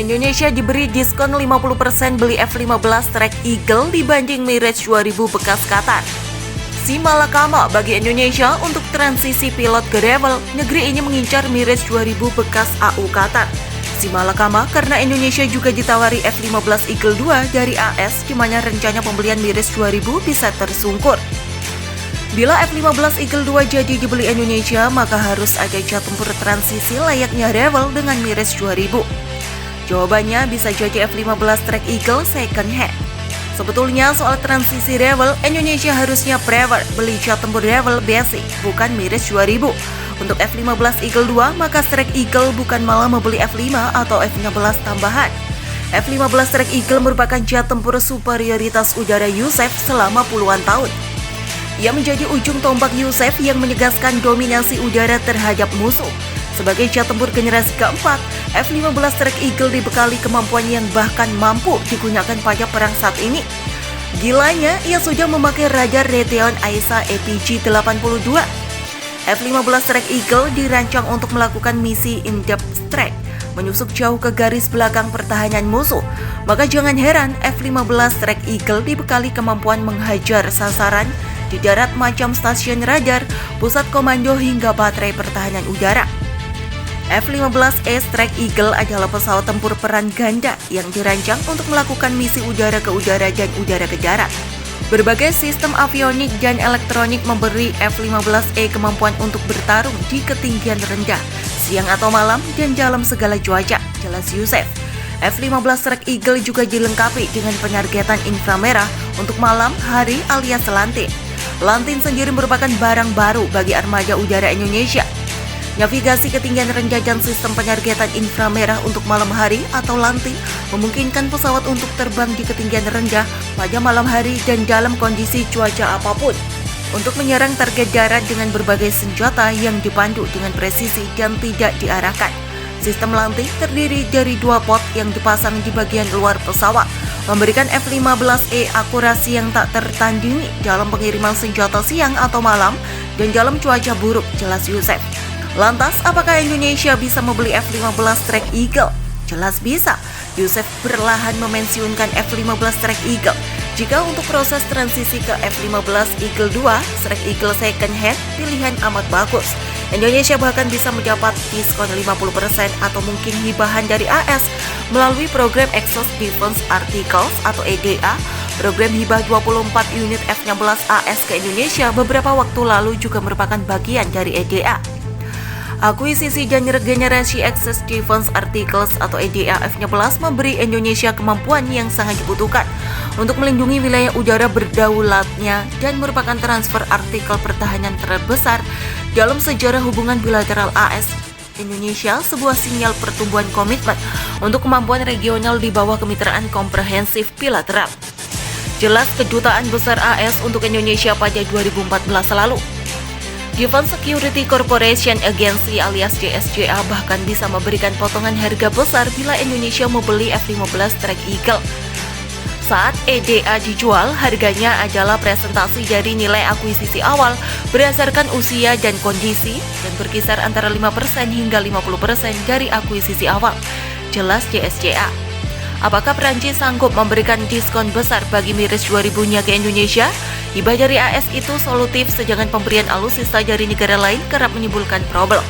Indonesia diberi diskon 50% beli F-15 Strike Eagle dibanding Mirage 2000 bekas Qatar. Si malakama bagi Indonesia untuk transisi pilot ke Rewel, negeri ini mengincar Mirage 2000 bekas AU Qatar. Si malakama karena Indonesia juga ditawari F-15 Eagle 2 dari AS, di mana rencana pembelian Mirage 2000 bisa tersungkur. Bila F-15 Eagle 2 jadi dibeli Indonesia, maka harus ada jet tempur transisi layaknya Rewel dengan Mirage 2000. Jawabannya bisa jadi F-15 Strike Eagle second hand. Sebetulnya soal transisi Rewel, Indonesia harusnya prefer beli jet tempur Rewel basic, bukan Mirage 2000. Untuk F-15 Eagle 2, maka Strike Eagle bukan malah membeli F-5 atau F-16 tambahan. F-15 Strike Eagle merupakan jet tempur superioritas udara USAF selama puluhan tahun. Ia menjadi ujung tombak USAF yang menegaskan dominasi udara terhadap musuh. Sebagai jet tempur generasi keempat, F-15 Strike Eagle dibekali kemampuan yang bahkan mampu digunakan pada perang saat ini. Gilanya, ia sudah memakai radar Raytheon AESA APG-82. F-15 Strike Eagle dirancang untuk melakukan misi in-depth strike, menyusup jauh ke garis belakang pertahanan musuh. Maka jangan heran F-15 Strike Eagle dibekali kemampuan menghajar sasaran di darat macam stasiun radar, pusat komando hingga baterai pertahanan udara. F-15E Strike Eagle adalah pesawat tempur peran ganda yang dirancang untuk melakukan misi udara ke udara dan udara ke darat. Berbagai sistem avionik dan elektronik memberi F-15E kemampuan untuk bertarung di ketinggian rendah, siang atau malam, dan dalam segala cuaca, jelas Yusef. F-15 Strike Eagle juga dilengkapi dengan penargetan inframerah untuk malam, hari alias lantin. Lantin sendiri merupakan barang baru bagi armada udara Indonesia. Navigasi ketinggian rendah dan sistem penargetan inframerah untuk malam hari atau lantin memungkinkan pesawat untuk terbang di ketinggian rendah pada malam hari dan dalam kondisi cuaca apapun. Untuk menyerang target darat dengan berbagai senjata yang dipandu dengan presisi dan tidak diarahkan. Sistem lanting terdiri dari 2 pot yang dipasang di bagian luar pesawat, memberikan F-15E akurasi yang tak tertandingi dalam pengiriman senjata siang atau malam dan dalam cuaca buruk, jelas Yusef. Lantas, apakah Indonesia bisa membeli F-15 Strike Eagle? Jelas bisa. Yusef perlahan memensiunkan F-15 Strike Eagle. Jika untuk proses transisi ke F-15 Eagle 2, Strike Eagle second hand pilihan amat bagus. Indonesia bahkan bisa mendapat diskon 50% atau mungkin hibahan dari AS melalui program Exhaust Defense Articles atau EDA. Program hibah 24 unit F-16 AS ke Indonesia beberapa waktu lalu juga merupakan bagian dari EDA. Akuisisi dan regenerasi Exhaust Defense Articles atau EDA F-16 memberi Indonesia kemampuan yang sangat dibutuhkan untuk melindungi wilayah udara berdaulatnya dan merupakan transfer artikel pertahanan terbesar dalam sejarah hubungan bilateral AS Indonesia, sebuah sinyal pertumbuhan komitmen untuk kemampuan regional di bawah kemitraan komprehensif bilateral. Jelas kedutaan besar AS untuk Indonesia pada 2014 lalu. Defense Security Corporation Agency alias DSCA bahkan bisa memberikan potongan harga besar bila Indonesia membeli F-15 Strike Eagle. Saat EDA dijual, harganya adalah presentasi dari nilai akuisisi awal berdasarkan usia dan kondisi dan berkisar antara 5% hingga 50% dari akuisisi awal, jelas DSCA. Apakah Prancis sanggup memberikan diskon besar bagi Mirage 2000-nya ke Indonesia? Hibah dari AS itu solutif, sedangkan pemberian alutsista dari negara lain kerap menimbulkan problem.